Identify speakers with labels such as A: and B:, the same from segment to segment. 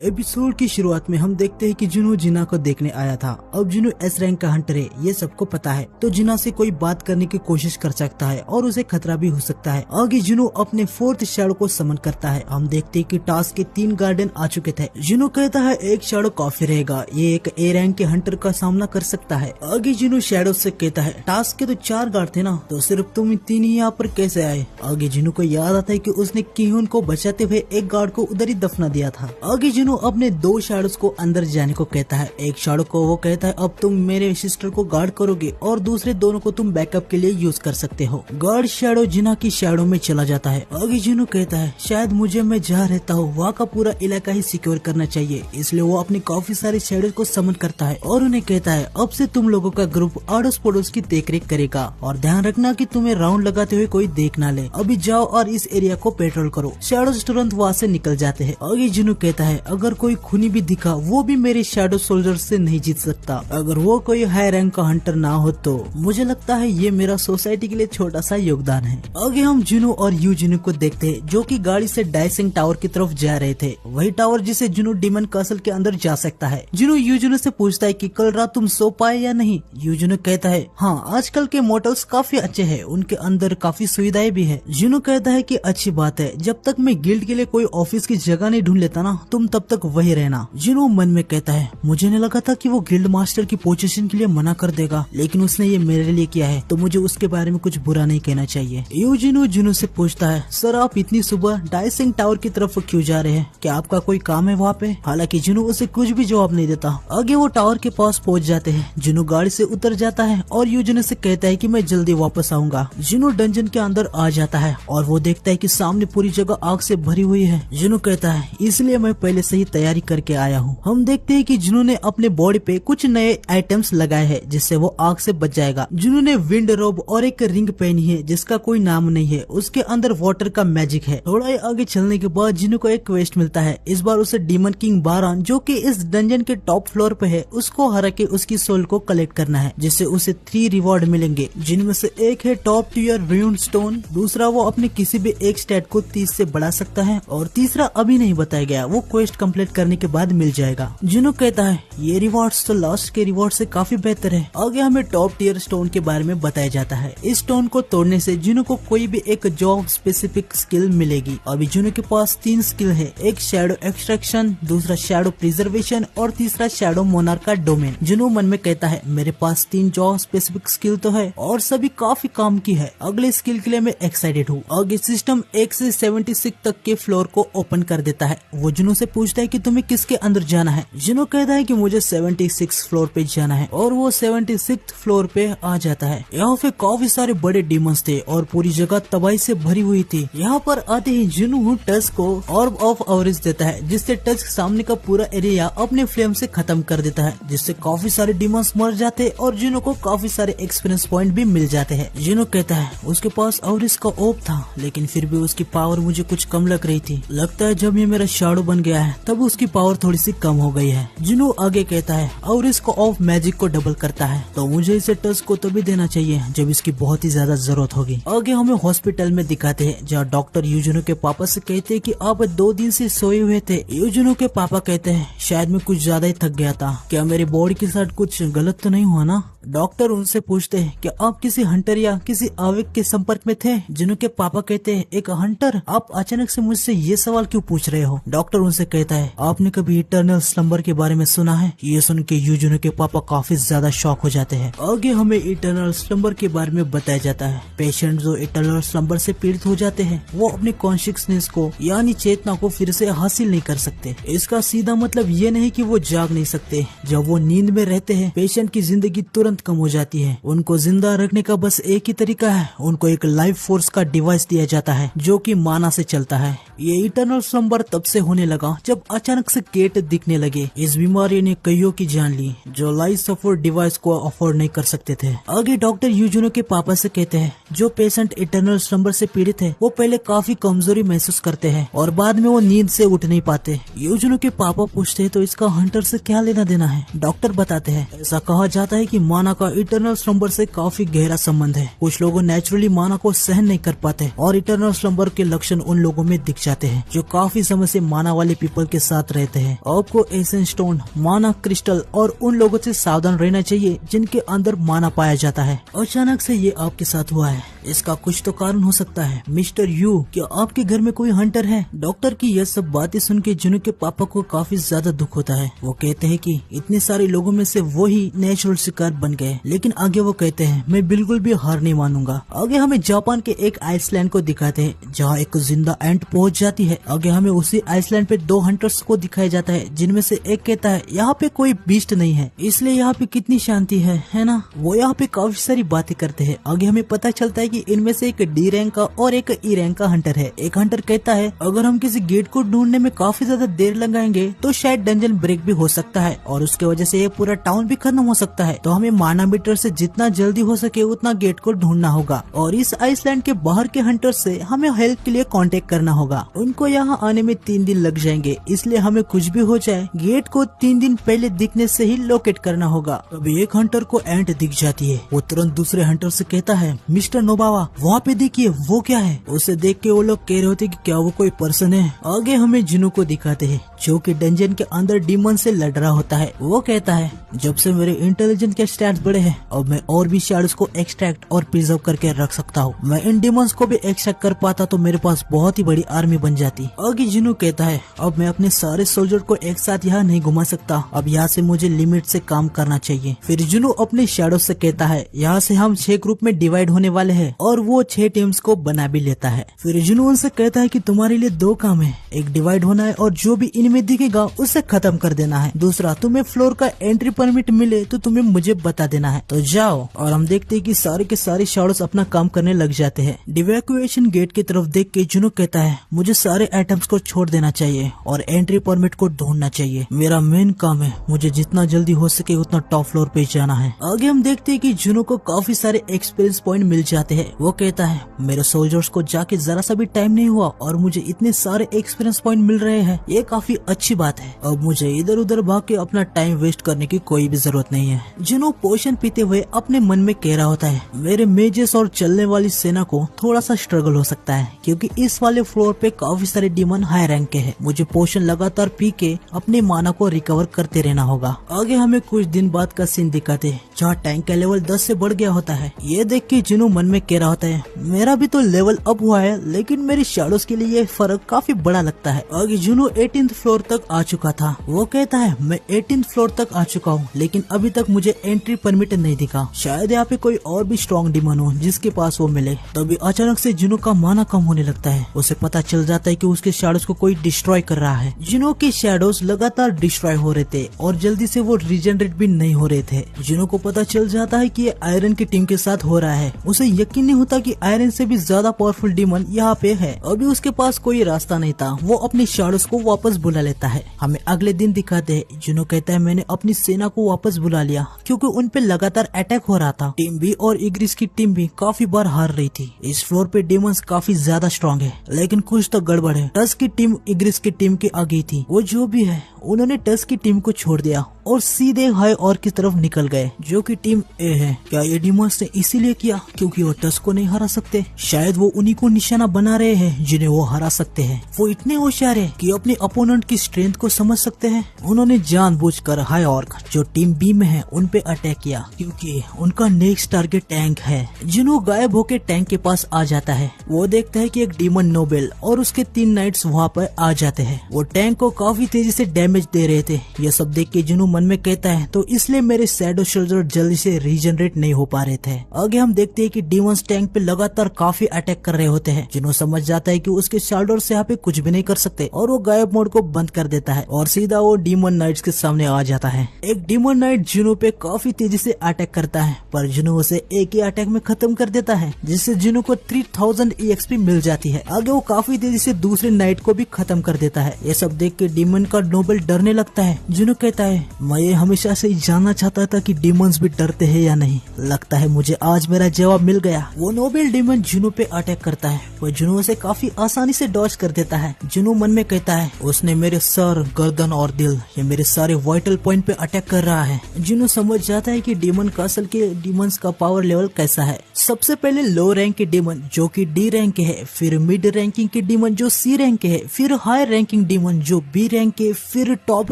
A: Episode की शुरुआत में हम देखते हैं कि जुनू जिना को देखने आया था। अब जुनू एस रैंक का हंटर है, ये सबको पता है, तो जिना से कोई बात करने की कोशिश कर सकता है और उसे खतरा भी हो सकता है। आगे जुनू अपने फोर्थ शैडो को समन करता है। हम देखते हैं कि टास्क के 3 गार्डन आ चुके थे। जुनू कहता है एक शैडो काफी रहेगा, ये एक ए रैंक के हंटर का सामना कर सकता है। आगे जुनू शैडो से कहता है टास्क के तो 4 गार्ड थे ना, तो सिर्फ तुम 3 ही यहाँ पर कैसे आए। आगे जुनू को याद आता है कि उसने किहुन को बचाते हुए एक गार्ड को उधर ही दफना दिया था। आगे जुनू अपने 2 शैडोज को अंदर जाने को कहता है। एक शैडो को वो कहता है अब तुम मेरे सिस्टर को गार्ड करोगे और दूसरे दोनों को तुम बैकअप के लिए यूज कर सकते हो। गार्ड शैडो जिना की शैडो में चला जाता है। आगे जुनू कहता है शायद मुझे मैं जहाँ रहता हूँ वहाँ का पूरा इलाका ही सिक्योर करना चाहिए, इसलिए वो अपने काफी सारे शैडोज को समन करता है और उन्हें कहता है अब से तुम लोगों का ग्रुप आड़ोस पड़ोस की देखरेख करेगा और ध्यान रखना कि तुम्हें राउंड लगाते हुए कोई देख ना ले। अभी जाओ और इस एरिया को पेट्रोल करो। शैडोज तुरंत वहाँ से निकल जाते हैं। आगे जुनू कहता है अगर कोई खूनी भी दिखा वो भी मेरे शैडो सोल्जर से नहीं जीत सकता। अगर वो कोई हाई रैंक का हंटर ना हो तो मुझे लगता है ये मेरा सोसाइटी के लिए छोटा सा योगदान है। आगे हम जुनू और यू जुनू को देखते हैं जो कि गाड़ी से डाइसिंग टावर की तरफ जा रहे थे, वही टावर जिसे जुनू डीमन कासल के अंदर जा सकता है। जुनू यू जुनू से पूछता है कि कल रात तुम सो पाए या नहीं। यू जुनू कहता है हाँ, आजकल के मोटल्स काफी अच्छे हैं, उनके अंदर काफी सुविधाएं भी है। जुनू कहता है कि अच्छी बात है, जब तक मैं गिल्ड के लिए कोई ऑफिस की जगह नहीं ढूंढ लेता ना तुम तब तक वही रहना। जुनू मन में कहता है मुझे नहीं लगा था कि वो गिल्ड मास्टर की पोजीशन के लिए मना कर देगा, लेकिन उसने ये मेरे लिए किया है तो मुझे उसके बारे में कुछ बुरा नहीं कहना चाहिए। यूजिनो जुनू से पूछता है सर आप इतनी सुबह डाइसिंग टावर की तरफ क्यों जा रहे हैं, क्या आपका कोई काम है वहाँ पे। हालांकि जुनू उसे कुछ भी जवाब नहीं देता। आगे वो टावर के पास पहुँच जाते हैं। जुनू गाड़ी से उतर जाता है और यूजिनो से कहता है कि मैं जल्दी वापस आऊंगा। जुनू डंजन के अंदर आ जाता है और वो देखता है कि सामने पूरी जगह आग से भरी हुई है। जुनू कहता है इसलिए मैं पहले से ही तैयारी करके आया हूँ। हम देखते हैं कि जुनू ने अपने बॉडी पे कुछ नए आइटम्स लगाए हैं जिससे वो आग से बच जाएगा। जुनू ने विंड रोब और एक रिंग पहनी है जिसका कोई नाम नहीं है, उसके अंदर वाटर का मैजिक है। थोड़ा ही आगे चलने के बाद जुनू को एक क्वेस्ट मिलता है। इस बार उसे डीमन किंग बारान जो कि इस डंजन के टॉप फ्लोर पे है उसको हरा के उसकी सोल को कलेक्ट करना है, जिससे उसे 3 रिवॉर्ड मिलेंगे, जिनमें से एक है टॉप टियर र्यून स्टोन, दूसरा वो अपने किसी भी एक स्टैट को 30 से बढ़ा सकता है और तीसरा अभी नहीं बताया गया, वो क्वेस्ट कंप्लीट करने के बाद मिल जाएगा। जुनू कहता है ये रिवॉर्ड्स तो लास्ट के रिवॉर्ड से काफी बेहतर है। आगे हमें टॉप टियर स्टोन के बारे में बताया जाता है। इस स्टोन को तोड़ने से जुनू को कोई भी एक जॉब स्पेसिफिक स्किल मिलेगी। अभी जुनू के पास 3 स्किल है, एक शैडो एक्सट्रैक्शन, दूसरा शैडो प्रिजर्वेशन और तीसरा शैडो मोनार्क का डोमेन। जुनू मन में कहता है मेरे पास 3 जॉब स्पेसिफिक स्किल तो है और सभी काफी काम की है, अगले स्किल के लिए मैं एक्साइटेड हूँ। आगे सिस्टम 1 से 76 तक के फ्लोर को ओपन कर देता है। वो जुनू से पूछता है कि तुम्हें किसके अंदर जाना है। जुनू कहता है कि मुझे 76 फ्लोर पे जाना है और वो 76 फ्लोर पे आ जाता है। यहाँ पे काफी सारे बड़े डीमंस थे और पूरी जगह तबाही से भरी हुई थी। यहाँ पर आते ही जुनू टच को ऑर्ब ऑफ ऑरेंज देता है, जिससे टच सामने का पूरा एरिया अपने फ्लेम से खत्म कर देता है, जिससे काफी सारे डीमंस मर जाते हैं और जुनू को काफी सारे एक्सपीरियंस पॉइंट भी मिल जाते हैं। जुनू कहता है उसके पास ऑरेंज का ओप था, लेकिन फिर भी उसकी पावर मुझे कुछ कम लग रही थी। लगता है जब ये मेरा शैडो बन गया है तब उसकी पावर थोड़ी सी कम हो गई है। जुनू आगे कहता है और इसको ऑफ मैजिक को डबल करता है, तो मुझे इसे टच को तभी देना चाहिए जब इसकी बहुत ही ज्यादा जरूरत होगी। आगे हमें हॉस्पिटल में दिखाते हैं जहाँ डॉक्टर यूजुनो के पापा से कहते हैं कि आप 2 दिन से सोए हुए थे। यूजुनो के पापा कहते हैं शायद मैं कुछ ज्यादा ही थक गया था, क्या मेरी बॉडी के साथ कुछ गलत तो नहीं हुआ ना। डॉक्टर उनसे पूछते हैं कि आप किसी हंटर या किसी आविक के संपर्क में थे। जुनू के पापा कहते हैं एक हंटर, आप अचानक से मुझसे ये सवाल क्यों पूछ रहे हो। डॉक्टर उनसे कहता है आपने कभी इटर्नल स्लंबर के बारे में सुना है। ये सुन के यूजुनो के पापा काफी ज्यादा शॉक हो जाते हैं। आगे हमें इटर्नल स्लंबर के बारे में बताया जाता है। पेशेंट जो इटर्नल स्लंबर से पीड़ित हो जाते हैं वो अपनी कॉन्शियसनेस को यानी चेतना को फिर से हासिल नहीं कर सकते। इसका सीधा मतलब ये नहीं कि वो जाग नहीं सकते। जब वो नींद में रहते हैं पेशेंट की जिंदगी तुरंत कम हो जाती है। उनको जिंदा रखने का बस एक ही तरीका है, उनको एक लाइफ फोर्स का डिवाइस दिया जाता है जो कि माना से चलता है। ये इटर्नल स्लंबर तब से होने लगा जब अचानक से गेट दिखने लगे। इस बीमारी ने कईयों की जान ली जो लाइफ सपोर्ट डिवाइस को अफोर्ड नहीं कर सकते थे। आगे डॉक्टर यूजुनो के पापा से कहते हैं जो पेशेंट इटर्नल स्लंबर से पीड़ित है वो पहले काफी कमजोरी महसूस करते हैं और बाद में वो नींद से उठ नहीं पाते। यूजुनो के पापा पूछते हैं तो इसका हंटर से क्या लेना देना है। डॉक्टर बताते हैं ऐसा कहा जाता है कि माना का इटरनल स्लम्बर से काफी गहरा संबंध है। कुछ लोग नेचुरली माना को सहन नहीं कर पाते और इटरनल स्लम्बर के लक्षण उन लोगों में दिख जाते हैं जो काफी समय से माना वाले पीपल के साथ रहते हैं। आपको एसेंस स्टोन, माना क्रिस्टल और उन लोगों से सावधान रहना चाहिए जिनके अंदर माना पाया जाता है। अचानक से ये आपके साथ हुआ है, इसका कुछ तो कारण हो सकता है। मिस्टर यू, क्या आपके घर में कोई हंटर है? डॉक्टर की यह सब बातें सुन के जुनू के पापा को काफी ज्यादा दुख होता है। वो कहते हैं कि इतने सारे लोगों में से वो ही नेचुरल शिकार बन गए, लेकिन आगे वो कहते हैं मैं बिल्कुल भी हार नहीं मानूंगा। आगे हमें जापान के एक आइसलैंड को दिखाते हैं जहाँ एक जिंदा एंट पहुंच जाती है। आगे हमें उसी आइसलैंड पे 2 हंटर्स को दिखाया जाता है जिनमें से एक कहता है यहाँ पे कोई बीस्ट नहीं है, इसलिए यहाँ पे कितनी शांति है ना। वो यहाँ पे काफी सारी बातें करते हैं। आगे हमें पता चलता है कि इनमें से एक डी रैंक का और एक ई रैंक का हंटर है। एक हंटर कहता है अगर हम किसी गेट को ढूंढने में काफी ज्यादा देर लगाएंगे तो शायद डंजन ब्रेक भी हो सकता है और उसके वजह से ये पूरा टाउन भी खत्म हो सकता है, तो हमें माना मीटर से जितना जल्दी हो सके उतना गेट को ढूंढना होगा और इस आइसलैंड के बाहर के हंटर से हमें हेल्प के लिए कांटेक्ट करना होगा। उनको यहाँ आने में 3 दिन लग जाएंगे, इसलिए हमें कुछ भी हो जाए गेट को 3 दिन पहले दिखने से ही लोकेट करना होगा। अभी एक हंटर को एंट दिख जाती है। वो तुरंत दूसरे हंटर से कहता है मिस्टर नोबावा वहाँ पे देखिए वो क्या है। उसे देख के वो लोग कह रहे होते कि क्या वो कोई पर्सन है। आगे हमें जुनू को दिखाते हैं जो कि डंजन के अंदर डीमन से लड़ रहा होता है। वो कहता है जब से मेरे इंटेलिजेंस के स्टैट्स बढ़े हैं अब मैं और भी शैडोज को एक्सट्रैक्ट और प्रिजर्व करके रख सकता हूँ। मैं इन डीमंस को भी एक्सट्रैक्ट कर पाता तो मेरे पास बहुत ही बड़ी आर्मी बन जाती। आगे जुनू कहता है अब मैं अपने सारे सोल्जर को एक साथ यहाँ नहीं घुमा सकता, अब यहाँ से मुझे लिमिट से काम करना चाहिए। फिर जुनू अपने शैडोज से कहता है यहाँ से हम 6 ग्रुप में डिवाइड होने वाले हैं और वो 6 टीम्स को बना भी लेता है। फिर जुनू उनसे कहता है कि तुम्हारे लिए 2 काम है, एक डिवाइड होना है और जो भी इनमें दिखेगा उसे खत्म कर देना है। दूसरा तुम्हें फ्लोर का एंट्री परमिट मिले तो तुम्हें मुझे बता देना है, तो जाओ। और हम देखते हैं कि सारे के सारे शैडोज अपना काम करने लग जाते हैं। इवैक्यूएशन गेट की तरफ देख के जुनू कहता है मुझे सारे आइटम्स को छोड़ देना चाहिए और एंट्री परमिट को ढूंढना चाहिए। मेरा मेन काम है, मुझे जितना जल्दी हो सके उतना टॉप फ्लोर पे जाना है। आगे हम देखते हैं कि जुनू को काफी सारे एक्सपीरियंस पॉइंट मिल जाते हैं। वो कहता है मेरे सोल्जर्स को जाके जरा सा भी टाइम नहीं हुआ और मुझे इतने सारे एक्सपीरियंस पॉइंट मिल रहे हैं, ये काफी अच्छी बात है। अब मुझे इधर उधर भाग के अपना टाइम वेस्ट करने की कोई भी जरूरत नहीं है। जुनू पोशन पीते हुए अपने मन में कह रहा होता है मेरे मेजेस और चलने वाली सेना को थोड़ा सा स्ट्रगल हो सकता है क्योंकि इस वाले फ्लोर पे काफी सारे डीमन हाई रैंक के हैं। मुझे पोशन लगातार पी के अपने माना को रिकवर करते रहना होगा। आगे हमें कुछ दिन बाद का सीन दिखाते हैं जहाँ टैंक का लेवल 10 से बढ़ गया होता है। ये देख के जुनू मन में कह रहा होता है मेरा भी तो लेवल अप हुआ है लेकिन मेरे शैडोज के लिए ये फर्क काफी बड़ा लगता है। आगे जुनू 18th फ्लोर तक आ चुका था। वो कहता है मैं 18th फ्लोर तक आ चुका हूँ लेकिन अभी तक मुझे एंट्री परमिट नहीं दिखा, शायद यहाँ पे कोई और भी स्ट्रॉन्ग डीमन हो जिसके पास वो मिले। तभी अचानक से जुनू का माना कम होने लगता है। उसे पता चल जाता है कि उसके शैडोज को कोई डिस्ट्रॉय कर रहा है। जुनू के शैडोज लगातार डिस्ट्रॉय हो रहे थे और जल्दी से वो रीजनरेट भी नहीं हो रहे थे। जुनू को पता चल जाता है कि ये आयरन की टीम के साथ हो रहा है। उसे यकीन नहीं होता कि आयरन से भी ज्यादा पावरफुल डीमन यहाँ पे है। अभी उसके पास कोई रास्ता नहीं था। वो अपने शैडोज को वापस बुला लेता है। हमें अगले दिन दिखाते हैं। जुनू कहता है मैंने अपनी सेना को वापस बुला लिया क्योंकि उन पे लगातार अटैक हो रहा था। टीम बी और इग्रिस की टीम भी काफी बार हार रही थी। इस फ्लोर पे डीमंस काफी ज्यादा स्ट्रॉन्ग है लेकिन कुछ तो गड़बड़ है। टस की टीम इग्रिस की टीम के आगे थी। वो जो भी है उन्होंने टस की टीम को छोड़ दिया और सीधे हाई और की तरफ निकल गए जो कि टीम ए है। क्या ये डीमंस ने इसीलिए किया क्योंकि वो टस को नहीं हरा सकते? शायद वो उन्हीं को निशाना बना रहे हैं जिन्हें वो हरा सकते हैं। वो इतने होशियार है कि अपने अपोनेंट की स्ट्रेंथ को समझ सकते हैं। उन्होंने जानबूझकर हाई ऑर्क जो टीम बी में है उन पे अटैक किया क्योंकि उनका नेक्स्ट टारगेट टैंक है। जुनू गायब होके टैंक के पास आ जाता है। वो देखता है कि एक डीमन नोबेल और उसके 3 नाइट्स वहाँ पर आ जाते हैं। वो टैंक को काफी तेजी से डैमेज दे रहे थे। ये सब देख के जुनू मन में कहता है तो इसलिए मेरे शैडो सोल्जर जल्दी से रीजनरेट नहीं हो पा रहे थे। आगे हम देखते हैं कि डीमंस टैंक पे लगातार काफी अटैक कर रहे होते हैं। जुनू समझ जाता है कि उसके शैडोज से यहाँ पे कुछ भी नहीं कर सकते और वो गायब मोड को बंद कर देता है और सीधा वो डीमन नाइट्स के सामने आ जाता है। एक डीमन नाइट जुनू पे काफी तेजी से अटैक करता है पर जुनू उसे एक ही अटैक में खत्म कर देता है जिससे जुनू को 3000 EXP मिल जाती है। आगे वो काफी तेजी से दूसरे नाइट को भी खत्म कर देता है। ये सब देख के डीमन का नोबेल डरने लगता है। जुनू कहता है मैं ये हमेशा से ही जानना चाहता था कि डीमंस भी डरते हैं या नहीं। लगता है मुझे आज मेरा जवाब मिल गया। वो नोबेल डीमन जुनू पे अटैक करता है। वो जुनू से काफी आसानी से डॉज कर देता है। जुनू मन में कहता है उसने मेरे सर, गर्दन और दिल, ये मेरे सारे वाइटल पॉइंट पे अटैक कर रहा है। जुनू समझ जाता है कि डीमन का असल के डीमंस का पावर लेवल कैसा है। सबसे पहले लो रैंक के डीमन जो कि डी रैंक के है, फिर मिड रैंकिंग के डीमन जो सी रैंक के है, फिर हाई रैंकिंग डीमन जो बी रैंक के, फिर टॉप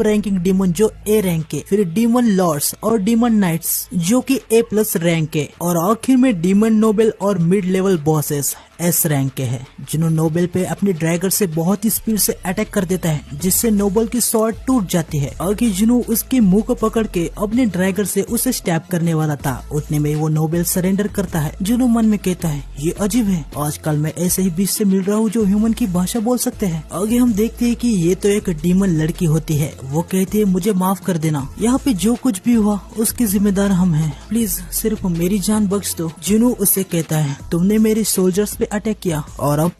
A: रैंकिंग डीमन जो ए रैंक के, फिर डीमन लॉर्ड्स और डीमन नाइट्स जो कि ए प्लस रैंक के, और आखिर में डीमन नोबेल और mid level bosses S rank के है। जुनू नोबेल पे अपने ड्रैगर से बहुत ही स्पीड से अटैक कर देता है, जिससे नोबेल की स्वॉर्ड टूट जाती है। आगे जुनू उसके मुंह को पकड़ के अपने ड्रैगर से उसे स्टैब करने वाला था। उतने में वो नोबेल सरेंडर करता है। जुनू मन में कहता है ये अजीब है, आजकल मैं ऐसे ही बीच से मिल रहा हूँ जो ह्यूमन की भाषा बोल सकते हैं। आगे हम देखते हैं कि ये तो एक डीमन लड़की होती है। वो कहती है मुझे माफ कर देना, यहाँ पे जो कुछ भी हुआ उसके जिम्मेदार हम हैं, प्लीज सिर्फ मेरी जान बख्श दो। जुनू उसे कहता है तुमने मेरे सोल्जर्स पे अटैक किया और अब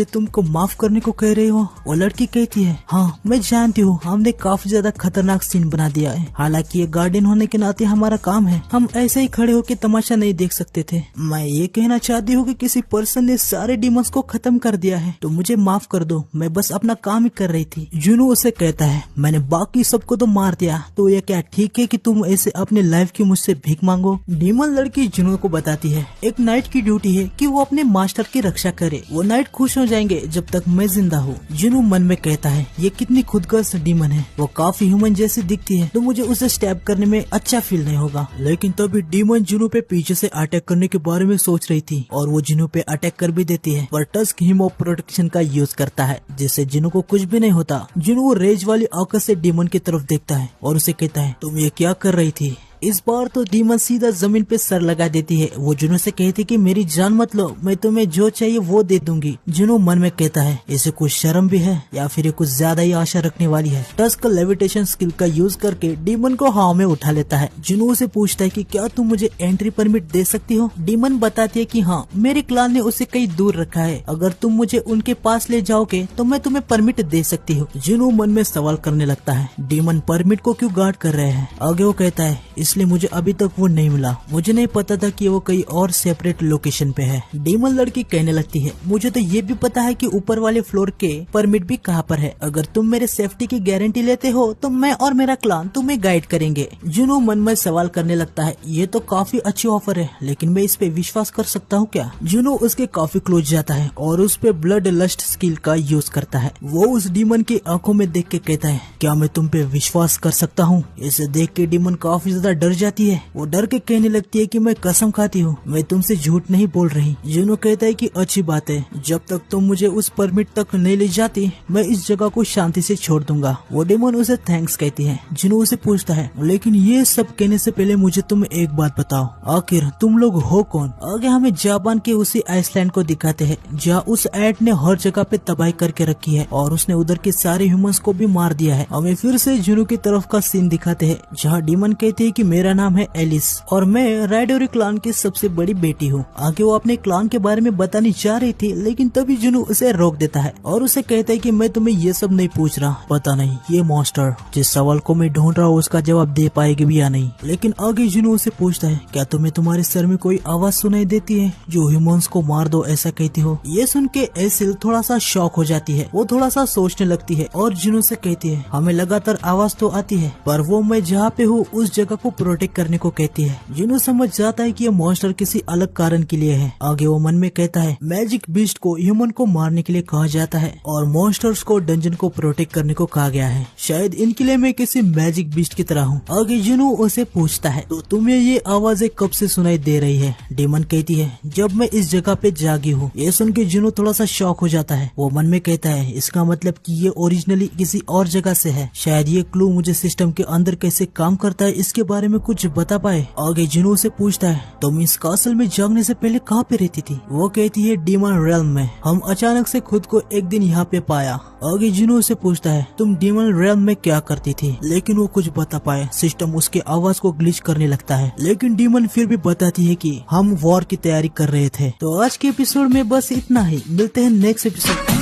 A: तुमको माफ करने को कह रहे हो। वो लड़की कहती है हाँ मैं जानती हूँ, हमने काफी ज्यादा खतरनाक सीन बना दिया है, हालांकि ये गार्डियन होने के नाते हमारा काम है, हम ऐसे ही खड़े होकर तमाशा नहीं देख सकते थे। मैं ये कहना चाहती हूँ कि किसी पर्सन ने सारे डीमंस को खत्म कर दिया है, तो मुझे माफ कर दो, मैं बस अपना काम ही कर रही थी। जुनू उसे कहता है मैंने बाकी सबको तो मार दिया, तो ये क्या ठीक है कि तुम ऐसे अपने लाइफ की मुझसे भीख मांगो। डीमन लड़की जुनू को बताती है एक नाइट की ड्यूटी है कि वो अपने मास्टर की रक्षा करे, वो नाइट खुश हो जाएंगे जब तक मैं जिंदा हूँ। जुनू मन में कहता है ये कितनी खुदगर्ज डीमन है, वो काफी ह्यूमन जैसी दिखती है, तो मुझे उसे स्टैब करने में अच्छा फील नहीं होगा। लेकिन तभी डीमन जुनू पे पीछे से अटैक करने के बारे में सोच रही थी और वो जुनू पे अटैक कर भी देती है, पर टस्क हिमो प्रोटेक्शन का यूज करता है, जिससे जुनू को कुछ भी नहीं होता। जुनू रेज वाली आंखों से डीमन की तरफ देखता है और उसे कहता है तुम ये क्या कर रही थी। इस बार तो डीमन सीधा जमीन पे सर लगा देती है। वो जुनू से कहती कि मेरी जान मत लो, मैं तुम्हें जो चाहिए वो दे दूंगी। जुनू मन में कहता है इसे कुछ शर्म भी है या फिर ये कुछ ज्यादा ही आशा रखने वाली है। टस्क लेविटेशन स्किल का यूज करके डीमन को हवा में उठा लेता है। जुनू से पूछता है कि क्या तुम मुझे एंट्री परमिट दे सकती हो। डीमन बताती है कि हाँ, मेरे क्लान ने उसे कहीं दूर रखा है, अगर तुम मुझे उनके पास ले जाओगे तो मैं तुम्हें परमिट दे सकती हूँ। जुनू मन में सवाल करने लगता है डीमन परमिट को क्यों गार्ड कर रहे हैं। आगे वो कहता है इसलिए मुझे अभी तक वो नहीं मिला, मुझे नहीं पता था कि वो कहीं और सेपरेट लोकेशन पे है। डीमन लड़की कहने लगती है मुझे तो ये भी पता है कि ऊपर वाले फ्लोर के परमिट भी कहाँ पर है, अगर तुम मेरे सेफ्टी की गारंटी लेते हो तो मैं और मेरा क्लान तुम्हें गाइड करेंगे। जुनू मन में सवाल करने लगता है ये तो काफी अच्छी ऑफर है, लेकिन मैं इस पे विश्वास कर सकता हूँ क्या। जुनू उसके काफी क्लोज जाता है और उस पे ब्लड लस्ट स्किल का यूज करता है। वो उस डीमन की आंखों में देख के कहता है क्या मैं तुम पे विश्वास कर सकता हूँ। इसे देख के डीमन काफी ज्यादा डर जाती है। वो डर के कहने लगती है कि मैं कसम खाती हूँ मैं तुमसे झूठ नहीं बोल रही। जुनू कहता है कि अच्छी बात है, जब तक तुम मुझे उस परमिट तक नहीं ले जाती मैं इस जगह को शांति से छोड़ दूंगा। वो डीमन उसे थैंक्स कहती है। जुनू उसे पूछता है लेकिन ये सब कहने से पहले मुझे तुम एक बात बताओ, आखिर तुम लोग हो कौन। आगे हमें जापान के उसी आइसलैंड को दिखाते हैं जहाँ उस एट ने हर जगह पे तबाही करके रखी है और उसने उधर के सारे ह्यूमंस को भी मार दिया है। हमें फिर से जुनू की तरफ का सीन दिखाते हैं जहाँ डीमन कहती है कि मेरा नाम है एलिस और मैं राइडोरी क्लान की सबसे बड़ी बेटी हूँ। आगे वो अपने क्लान के बारे में बताने जा रही थी, लेकिन तभी जुनू उसे रोक देता है और उसे कहता है कि मैं तुम्हें ये सब नहीं पूछ रहा, पता नहीं ये मॉन्स्टर जिस सवाल को मैं ढूंढ रहा हूँ उसका जवाब दे पाएगी भी या नहीं। लेकिन आगे जुनू उसे पूछता है क्या तुम्हें तुम्हारे सर में कोई आवाज सुनाई देती है जो ह्यूमंस को मार दो ऐसा कहती हो। ये सुन के एसिल थोड़ा सा शॉक हो जाती है, वो थोड़ा सा सोचने लगती है और जुनू से कहती है हमें लगातार आवाज तो आती है पर वो मैं जहाँ पे हूँ उस जगह को प्रोटेक्ट करने को कहती है। जुनू समझ जाता है कि ये मॉन्स्टर किसी अलग कारण के लिए है। आगे वो मन में कहता है मैजिक बीस्ट को ह्यूमन को मारने के लिए कहा जाता है और मॉन्स्टर्स को डंजन को प्रोटेक्ट करने को कहा गया है, शायद इनके लिए मैं किसी मैजिक बीस्ट की तरह हूँ। आगे जुनू उसे पूछता है तो तुम्हें ये आवाजें कब से सुनाई दे रही है। डीमन कहती है जब मैं इस जगह पे जागी हूँ। ये सुन के जुनू थोड़ा सा शॉक हो जाता है। वो मन में कहता है इसका मतलब कि ये ओरिजिनली किसी और जगह से है, शायद ये क्लू मुझे सिस्टम के अंदर कैसे काम करता है इसके बारे में कुछ बता पाए। आगे जुनू से पूछता है तुम इस कासल में जागने से पहले कहाँ पे रहती थी। वो कहती है डीमन रेल्म में, हम अचानक से खुद को एक दिन यहाँ पे पाया। आगे जुनू से पूछता है तुम डीमन रेल्म में क्या करती थी, लेकिन वो कुछ बता पाए। सिस्टम उसके आवाज को ग्लिच करने लगता है, लेकिन डीमन फिर भी बताती है कि हम वॉर की तैयारी कर रहे थे। तो आज के एपिसोड में बस इतना ही, मिलते हैं नेक्स्ट एपिसोड।